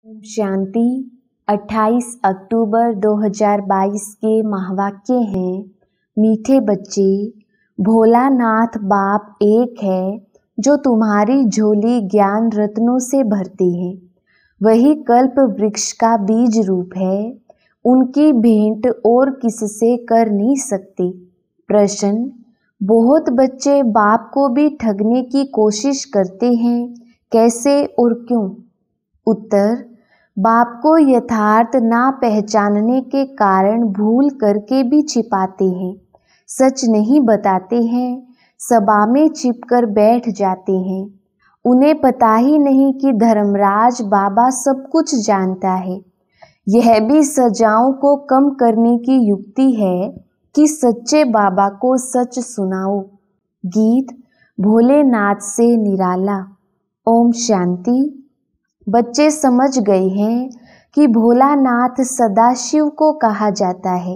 ओम शांति। 28 अक्टूबर 2022 के महावाक्य हैं। मीठे बच्चे, भोलानाथ बाप एक है जो तुम्हारी झोली ज्ञान रत्नों से भरते हैं। वही कल्प वृक्ष का बीज रूप है। उनकी भेंट और किससे कर नहीं सकते। प्रश्न: बहुत बच्चे बाप को भी ठगने की कोशिश करते हैं, कैसे और क्यों? उत्तर: बाप को यथार्थ ना पहचानने के कारण भूल करके भी छिपाते हैं, सच नहीं बताते हैं, सभा में छिपकर बैठ जाते हैं। उन्हें पता ही नहीं कि धर्मराज बाबा सब कुछ जानता है। यह भी सजाओं को कम करने की युक्ति है कि सच्चे बाबा को सच सुनाओ। गीत भोलेनाथ से निराला। ओम शांति। बच्चे समझ गए हैं कि भोलानाथ सदाशिव को कहा जाता है।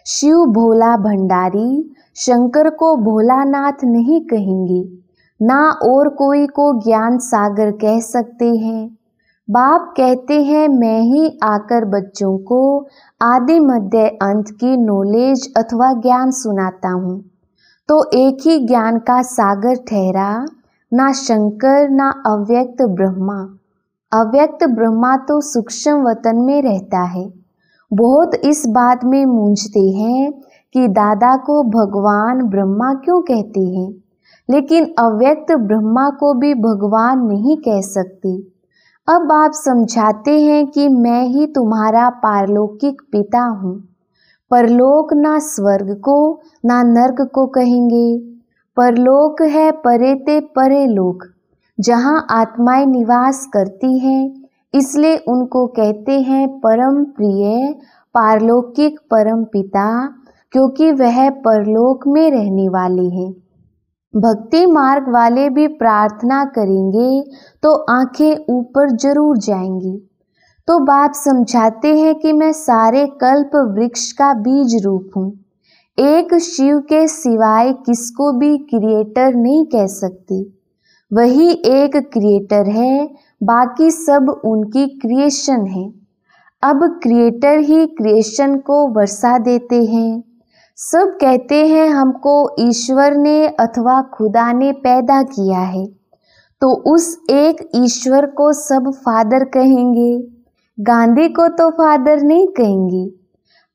शिव भोला भंडारी शंकर को भोलानाथ नहीं कहेंगे, ना और कोई को ज्ञान सागर कह सकते हैं। बाप कहते हैं मैं ही आकर बच्चों को आदि मध्य अंत की नॉलेज अथवा ज्ञान सुनाता हूँ। तो एक ही ज्ञान का सागर ठहरा, ना शंकर ना अव्यक्त ब्रह्मा। अव्यक्त ब्रह्मा तो सूक्ष्म वतन में रहता है। बहुत इस बात में मूंझते हैं कि दादा को भगवान ब्रह्मा क्यों कहते हैं, लेकिन अव्यक्त ब्रह्मा को भी भगवान नहीं कह सकते। अब आप समझाते हैं कि मैं ही तुम्हारा पारलौकिक पिता हूँ। परलोक ना स्वर्ग को ना नर्क को कहेंगे। परलोक है परे ते परे लोक, जहाँ आत्माएं निवास करती हैं, इसलिए उनको कहते हैं परम प्रिय पारलौकिक परम पिता, क्योंकि वह परलोक में रहने वाले हैं। भक्ति मार्ग वाले भी प्रार्थना करेंगे तो आंखें ऊपर जरूर जाएंगी। तो बाप समझाते हैं कि मैं सारे कल्प वृक्ष का बीज रूप हूँ। एक शिव के सिवाय किसको भी क्रिएटर नहीं कह सकती। वही एक क्रिएटर है, बाकी सब उनकी क्रिएशन है। अब क्रिएटर ही क्रिएशन को वर्षा देते हैं। सब कहते हैं हमको ईश्वर ने अथवा खुदा ने पैदा किया है, तो उस एक ईश्वर को सब फादर कहेंगे। गांधी को तो फादर नहीं कहेंगे।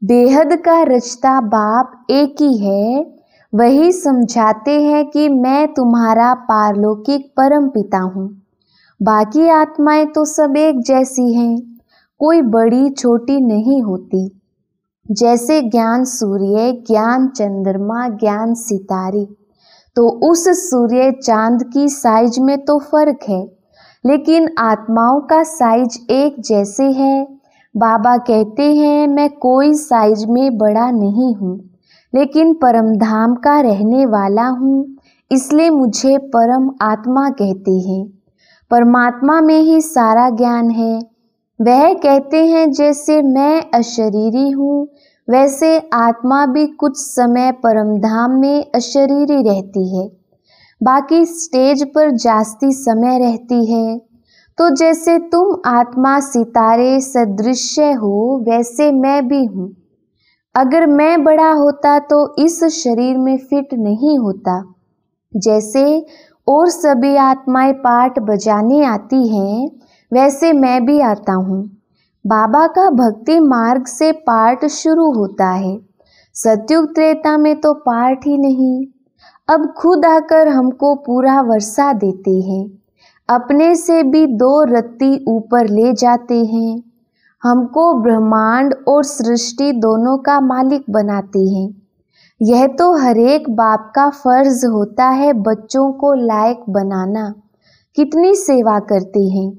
बेहद का रचता बाप एक ही है। वही समझाते हैं कि मैं तुम्हारा पारलौकिक परम पिता हूँ। बाकी आत्माएं तो सब एक जैसी हैं, कोई बड़ी छोटी नहीं होती। जैसे ज्ञान सूर्य, ज्ञान चंद्रमा, ज्ञान सितारे, तो उस सूर्य चांद की साइज में तो फर्क है, लेकिन आत्माओं का साइज एक जैसे है। बाबा कहते हैं मैं कोई साइज में बड़ा नहीं हूँ, लेकिन परम धाम का रहने वाला हूँ, इसलिए मुझे परम आत्मा कहते हैं। परमात्मा में ही सारा ज्ञान है। वह कहते हैं जैसे मैं अशरीरी हूँ, वैसे आत्मा भी कुछ समय परम धाम में अशरीरी रहती है, बाकी स्टेज पर जास्ती समय रहती है। तो जैसे तुम आत्मा सितारे सदृश्य हो, वैसे मैं भी हूँ। अगर मैं बड़ा होता तो इस शरीर में फिट नहीं होता। जैसे और सभी आत्माएं पाठ बजाने आती हैं, वैसे मैं भी आता हूँ। बाबा का भक्ति मार्ग से पाठ शुरू होता है। सतयुग त्रेता में तो पाठ ही नहीं। अब खुद आकर हमको पूरा वर्षा देते हैं। अपने से भी 2 रत्ती ऊपर ले जाते हैं। हमको ब्रह्मांड और सृष्टि दोनों का मालिक बनाते हैं। यह तो हरेक बाप का फर्ज होता है बच्चों को लायक बनाना। कितनी सेवा करते हैं।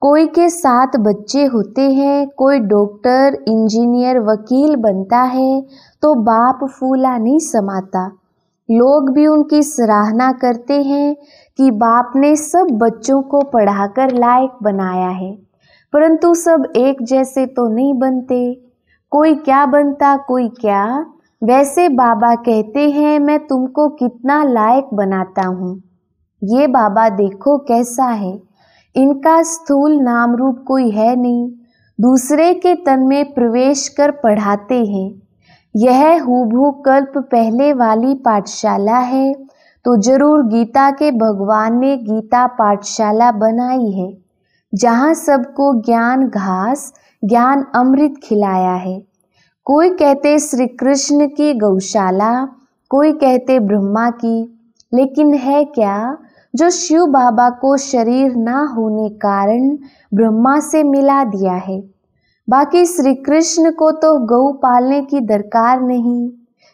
कोई के 7 बच्चे होते हैं, कोई डॉक्टर, इंजीनियर, वकील बनता है, तो बाप फूला नहीं समाता। लोग भी उनकी सराहना करते हैं कि बाप ने सब बच्चों को पढ़ाकर लायक बनाया है, परंतु सब एक जैसे तो नहीं बनते। कोई क्या बनता, कोई क्या। वैसे बाबा कहते हैं मैं तुमको कितना लायक बनाता हूँ। ये बाबा देखो कैसा है। इनका स्थूल नाम रूप कोई है नहीं, दूसरे के तन में प्रवेश कर पढ़ाते हैं। यह हूबहू कल्प पहले वाली पाठशाला है, तो जरूर गीता के भगवान ने गीता पाठशाला बनाई है, जहाँ सबको ज्ञान घास ज्ञान अमृत खिलाया है। कोई कहते श्री कृष्ण की गौशाला, कोई कहते ब्रह्मा की, लेकिन है क्या जो शिव बाबा को शरीर ना होने कारण ब्रह्मा से मिला दिया है। बाकी श्री कृष्ण को तो गौ पालने की दरकार नहीं,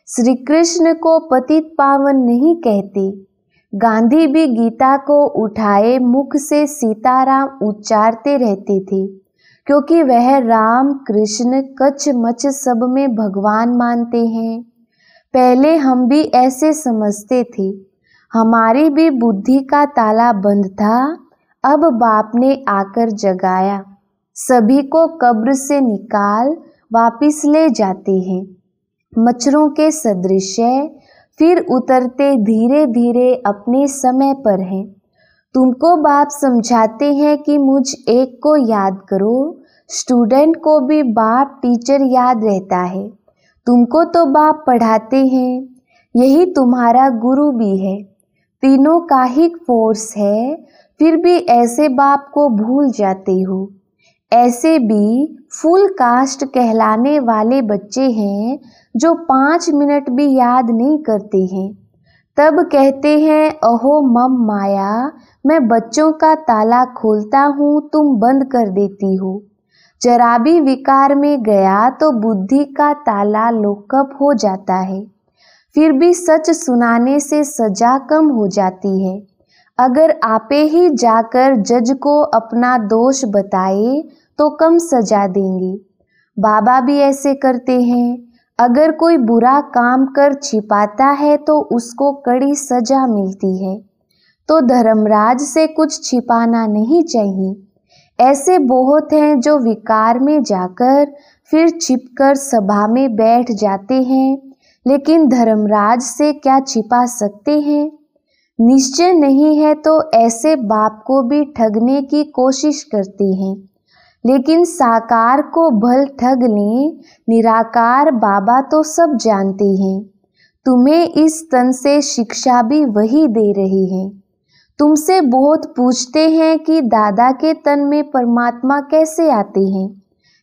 श्री कृष्ण को पतित पावन नहीं कहते। गांधी भी गीता को उठाए मुख से सीताराम उच्चारते रहते थे, क्योंकि वह राम कृष्ण कच्छ मच्छ सब में भगवान मानते हैं। पहले हम भी ऐसे समझते थे, हमारी भी बुद्धि का ताला बंद था, अब बाप ने आकर जगाया, सभी को कब्र से निकाल वापिस ले जाते हैं। मच्छरों के सदृश फिर उतरते धीरे धीरे अपने समय पर हैं। तुमको बाप समझाते हैं कि मुझ एक को याद करो, स्टूडेंट को भी बाप टीचर याद रहता है। तुमको तो बाप पढ़ाते हैं, यही तुम्हारा गुरु भी है। तीनों का ही फोर्स है, फिर भी ऐसे बाप को भूल जाते हो। ऐसे भी फुल कास्ट कहलाने वाले बच्चे हैं जो 5 मिनट भी याद नहीं करते हैं। तब कहते हैं अहो मम माया, मैं बच्चों का ताला खोलता हूँ, तुम बंद कर देती हो। जरा भी विकार में गया तो बुद्धि का ताला लॉकअप हो जाता है। फिर भी सच सुनाने से सजा कम हो जाती है। अगर आपे ही जाकर जज को अपना दोष बताए तो कम सजा देंगे। बाबा भी ऐसे करते हैं। अगर कोई बुरा काम कर छिपाता है तो उसको कड़ी सजा मिलती है। तो धर्मराज से कुछ छिपाना नहीं चाहिए। ऐसे बहुत हैं जो विकार में जाकर फिर छिपकर सभा में बैठ जाते हैं, लेकिन धर्मराज से क्या छिपा सकते हैं। निश्चय नहीं है तो ऐसे बाप को भी ठगने की कोशिश करते हैं, लेकिन साकार को भल ठग लें, निराकार बाबा तो सब जानते हैं। तुम्हें इस तन से शिक्षा भी वही दे रहे हैं। तुमसे बहुत पूछते हैं कि दादा के तन में परमात्मा कैसे आते हैं।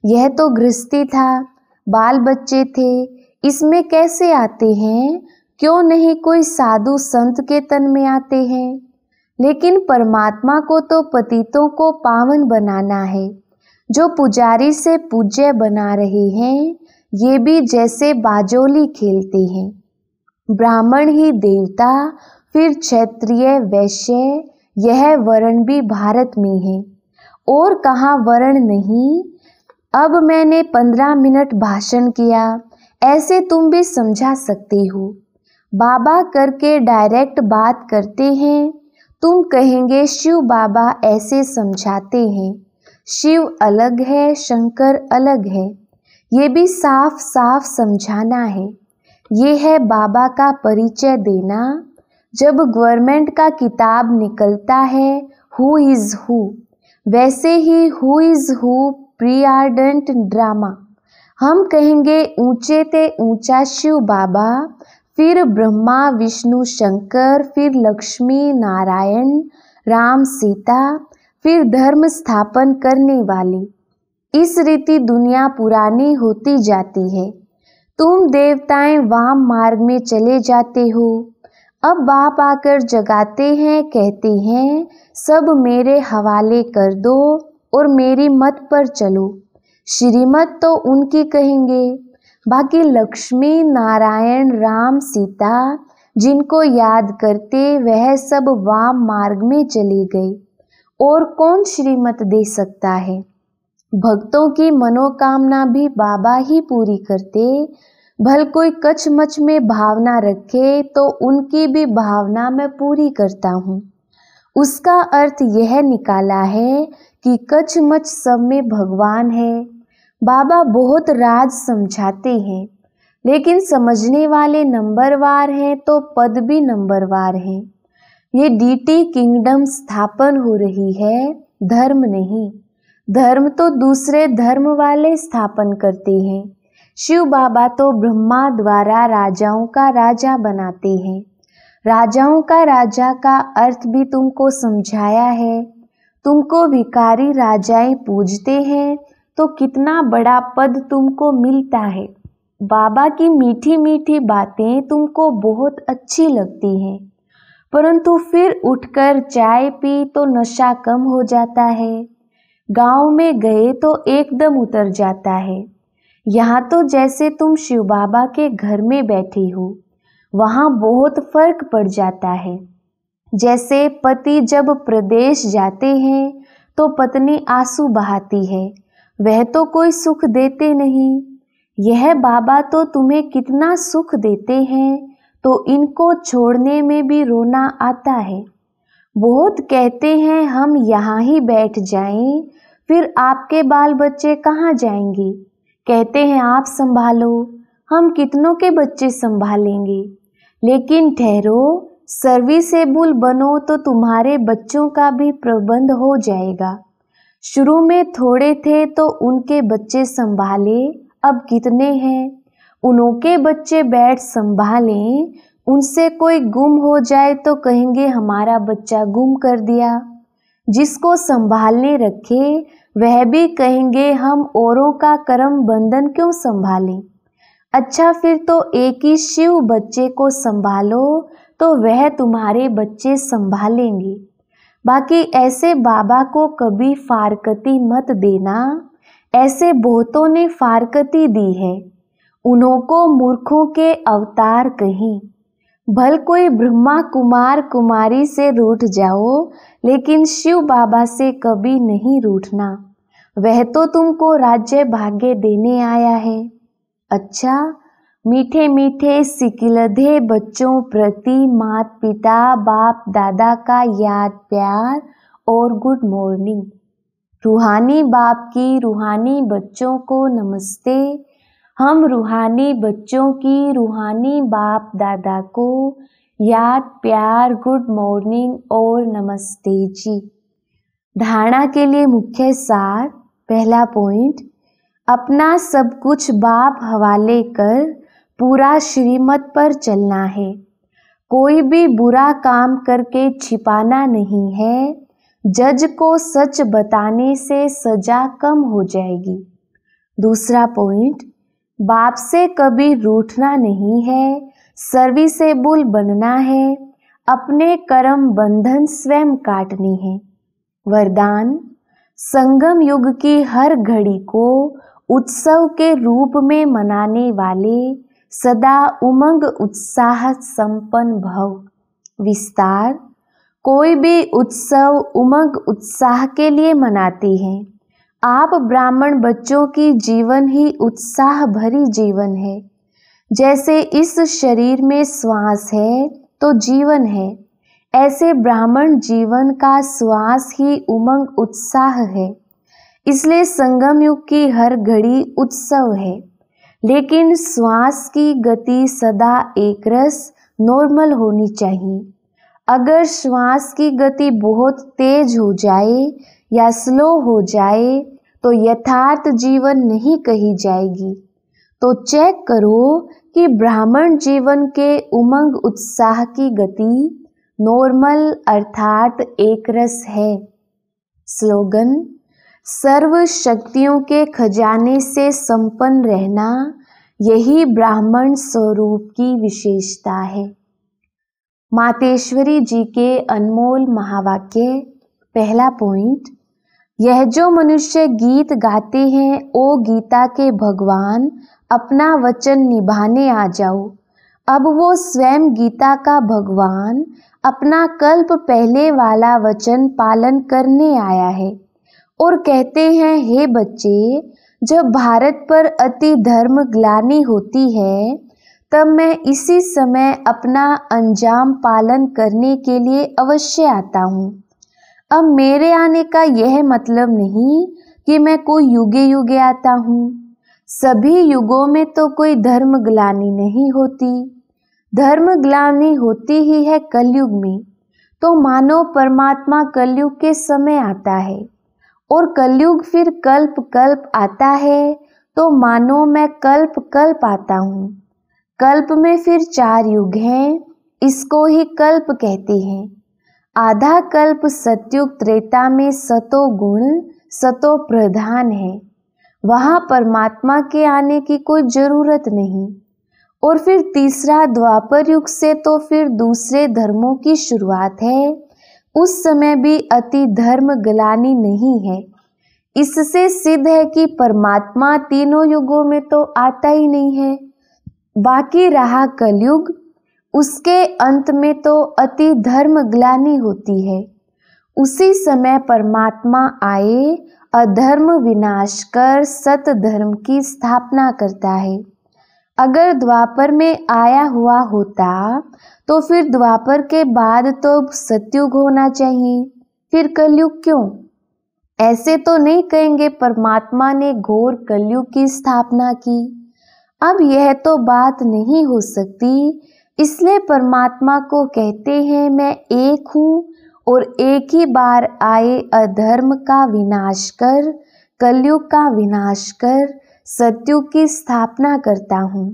यह तो गृहस्थी था, बाल बच्चे थे, इसमें कैसे आते हैं। क्यों नहीं कोई साधु संत के तन में आते हैं। लेकिन परमात्मा को तो पतितों को पावन बनाना है। जो पुजारी से पूज्य बना रहे हैं, ये भी जैसे बाजोली खेलते हैं। ब्राह्मण ही देवता, फिर क्षत्रिय वैश्य, यह वर्ण भी भारत में है, और कहाँ वर्ण नहीं। अब मैंने 15 मिनट भाषण किया, ऐसे तुम भी समझा सकते हो। बाबा करके डायरेक्ट बात करते हैं। तुम कहेंगे शिव बाबा ऐसे समझाते हैं। शिव अलग है, शंकर अलग है। ये भी साफ साफ समझाना है। ये है बाबा का परिचय देना। जब गवर्नमेंट का किताब निकलता है हु इज़ हु, वैसे ही हु इज़ हु प्रीआर्डेंट ड्रामा। हम कहेंगे ऊंचे ते ऊंचा शिव बाबा, फिर ब्रह्मा विष्णु शंकर, फिर लक्ष्मी नारायण राम सीता, फिर धर्म स्थापन करने वाले। इस रीति दुनिया पुरानी होती जाती है। तुम देवताएं वाम मार्ग में चले जाते हो। अब बाप आकर जगाते हैं, कहते हैं सब मेरे हवाले कर दो और मेरी मत पर चलो। श्रीमत तो उनकी कहेंगे। बाकी लक्ष्मी नारायण राम सीता जिनको याद करते वह सब वाम मार्ग में चले गए। और कौन श्रीमत दे सकता है। भक्तों की मनोकामना भी बाबा ही पूरी करते। भल कोई कचमच में भावना रखे तो उनकी भी भावना मैं पूरी करता हूँ। उसका अर्थ यह निकाला है कि कचमच सब में भगवान है। बाबा बहुत राज समझाते हैं, लेकिन समझने वाले नंबरवार हैं तो पद भी नंबरवार हैं। ये डीटी किंगडम स्थापन हो रही है, धर्म नहीं। धर्म तो दूसरे धर्म वाले स्थापन करते हैं। शिव बाबा तो ब्रह्मा द्वारा राजाओं का राजा बनाते हैं। राजाओं का राजा का अर्थ भी तुमको समझाया है। तुमको भिखारी राजाएं पूजते हैं तो कितना बड़ा पद तुमको मिलता है। बाबा की मीठी मीठी बातें तुमको बहुत अच्छी लगती हैं, परंतु फिर उठकर चाय पी तो नशा कम हो जाता है। गांव में गए तो एकदम उतर जाता है। यहाँ तो जैसे तुम शिव बाबा के घर में बैठे हो, वहाँ बहुत फर्क पड़ जाता है। जैसे पति जब प्रदेश जाते हैं तो पत्नी आंसू बहाती है, वह तो कोई सुख देते नहीं। यह बाबा तो तुम्हें कितना सुख देते हैं, तो इनको छोड़ने में भी रोना आता है। बहुत कहते हैं हम यहाँ ही बैठ जाएं, फिर आपके बाल बच्चे कहाँ जाएंगे। कहते हैं आप संभालो, हम कितनों के बच्चे संभालेंगे। लेकिन ठहरो, सर्विसेबल बनो तो तुम्हारे बच्चों का भी प्रबंध हो जाएगा। शुरू में थोड़े थे तो उनके बच्चे संभाले, अब कितने हैं। उनके बच्चे बैठ संभालें, उनसे कोई गुम हो जाए तो कहेंगे हमारा बच्चा गुम कर दिया। जिसको संभालने रखे वह भी कहेंगे हम औरों का कर्म बंधन क्यों संभालें। अच्छा, फिर तो एक ही शिव बच्चे को संभालो तो वह तुम्हारे बच्चे संभालेंगे। बाकी ऐसे बाबा को कभी फारकती मत देना। ऐसे बहुतों ने फारकती दी है, उन्हों को मूर्खों के अवतार कहीं। भल कोई ब्रह्मा कुमार कुमारी से रूठ जाओ, लेकिन शिव बाबा से कभी नहीं रूठना। वह तो तुमको राज्य भाग्य देने आया है। अच्छा, मीठे मीठे सिकिलधे बच्चों प्रति माता पिता बाप दादा का याद प्यार और गुड मॉर्निंग। रूहानी बाप की रूहानी बच्चों को नमस्ते। हम रूहानी बच्चों की रूहानी बाप दादा को याद प्यार गुड मॉर्निंग और नमस्ते जी। धारणा के लिए मुख्य सार। पहला पॉइंट, अपना सब कुछ बाप हवाले कर पूरा श्रीमत पर चलना है। कोई भी बुरा काम करके छिपाना नहीं है। जज को सच बताने से सजा कम हो जाएगी। दूसरा पॉइंट, बाप से कभी रूठना नहीं है, सर्विसेबल बनना है, अपने कर्म बंधन स्वयं काटने हैं। वरदान, संगम युग की हर घड़ी को उत्सव के रूप में मनाने वाले सदा उमंग उत्साह संपन्न भव। विस्तार, कोई भी उत्सव उमंग उत्साह के लिए मनाते हैं। आप ब्राह्मण बच्चों की जीवन ही उत्साह भरी जीवन है। जैसे इस शरीर में श्वास है तो जीवन है, ऐसे ब्राह्मण जीवन का श्वास ही उमंग उत्साह है। इसलिए संगम युग की हर घड़ी उत्सव है, लेकिन श्वास की गति सदा एक रस नॉर्मल होनी चाहिए। अगर श्वास की गति बहुत तेज हो जाए या स्लो हो जाए तो यथार्थ जीवन नहीं कही जाएगी। तो चेक करो कि ब्राह्मण जीवन के उमंग उत्साह की गति नॉर्मल अर्थात एक रस है। स्लोगन, सर्व शक्तियों के खजाने से संपन्न रहना, यही ब्राह्मण स्वरूप की विशेषता है। मातेश्वरी जी के अनमोल महावाक्य। पहला पॉइंट, यह जो मनुष्य गीत गाते हैं ओ गीता के भगवान, अपना वचन निभाने आ जाओ। अब वो स्वयं गीता का भगवान अपना कल्प पहले वाला वचन पालन करने आया है और कहते हैं, हे बच्चे, जब भारत पर अति धर्म ग्लानि होती है तब मैं इसी समय अपना अंजाम पालन करने के लिए अवश्य आता हूँ। अब मेरे आने का यह मतलब नहीं कि मैं कोई युगे युगे आता हूँ। सभी युगों में तो कोई धर्म ग्लानि नहीं होती। धर्म ग्लानि होती ही है कलयुग में। तो मानो परमात्मा कलयुग के समय आता है। और कलयुग फिर कल्प कल्प आता है, तो मानो मैं कल्प कल्प आता हूँ। कल्प में फिर 4 युग हैं, इसको ही कल्प कहते हैं। आधा कल्प सतयुग त्रेता में सतो गुण सतो प्रधान है, वहाँ परमात्मा के आने की कोई जरूरत नहीं। और फिर तीसरा द्वापर युग से तो फिर दूसरे धर्मों की शुरुआत है। उस समय भी अति धर्म ग्लानि नहीं है। इससे सिद्ध है कि परमात्मा तीनों युगों में तो आता ही नहीं है। बाकी रहा कलयुग, उसके अंत में तो अति धर्म ग्लानि होती है। उसी समय परमात्मा आए, अधर्म विनाश कर सत धर्म की स्थापना करता है। अगर द्वापर में आया हुआ होता तो फिर द्वापर के बाद तो सतयुग होना चाहिए, फिर कलयुग क्यों? ऐसे तो नहीं कहेंगे परमात्मा ने घोर कलयुग की स्थापना की। अब यह तो बात नहीं हो सकती, इसलिए परमात्मा को कहते हैं मैं एक हूँ और एक ही बार आए अधर्म का विनाश कर, कलयुग का विनाश कर सतयुग की स्थापना करता हूँ।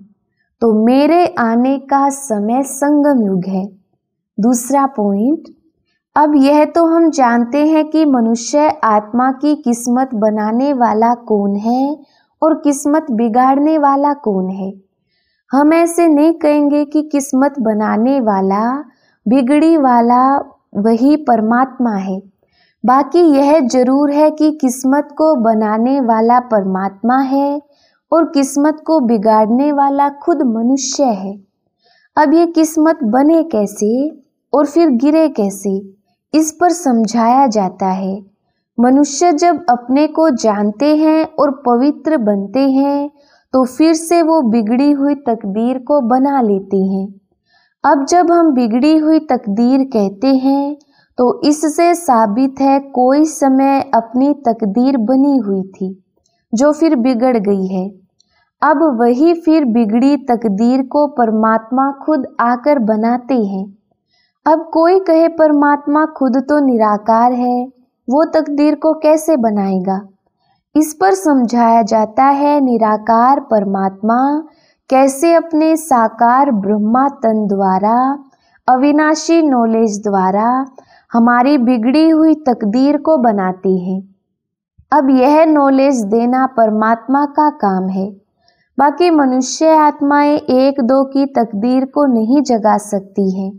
तो मेरे आने का समय संगम युग है। दूसरा पॉइंट, अब यह तो हम जानते हैं कि मनुष्य आत्मा की किस्मत बनाने वाला कौन है और किस्मत बिगाड़ने वाला कौन है। हम ऐसे नहीं कहेंगे कि किस्मत बनाने वाला बिगड़ी वाला वही परमात्मा है। बाकी यह जरूर है कि किस्मत को बनाने वाला परमात्मा है और किस्मत को बिगाड़ने वाला खुद मनुष्य है। अब ये किस्मत बने कैसे और फिर गिरे कैसे, इस पर समझाया जाता है। मनुष्य जब अपने को जानते हैं और पवित्र बनते हैं तो फिर से वो बिगड़ी हुई तकदीर को बना लेते हैं। अब जब हम बिगड़ी हुई तकदीर कहते हैं तो इससे साबित है कोई समय अपनी तकदीर बनी हुई थी जो फिर बिगड़ गई है। अब वही फिर बिगड़ी तकदीर को परमात्मा खुद आकर बनाते हैं। अब कोई कहे परमात्मा खुद तो निराकार है, वो तकदीर को कैसे बनाएगा? इस पर समझाया जाता है निराकार परमात्मा कैसे अपने साकार ब्रह्मा तन द्वारा अविनाशी नॉलेज द्वारा हमारी बिगड़ी हुई तकदीर को बनाते हैं। अब यह नॉलेज देना परमात्मा का काम है। बाकी मनुष्य आत्माएं एक दो की तकदीर को नहीं जगा सकती हैं।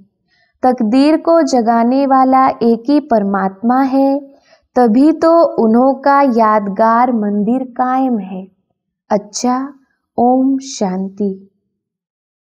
तकदीर को जगाने वाला एक ही परमात्मा है, तभी तो उन्हों का यादगार मंदिर कायम है। अच्छा, ओम शांति।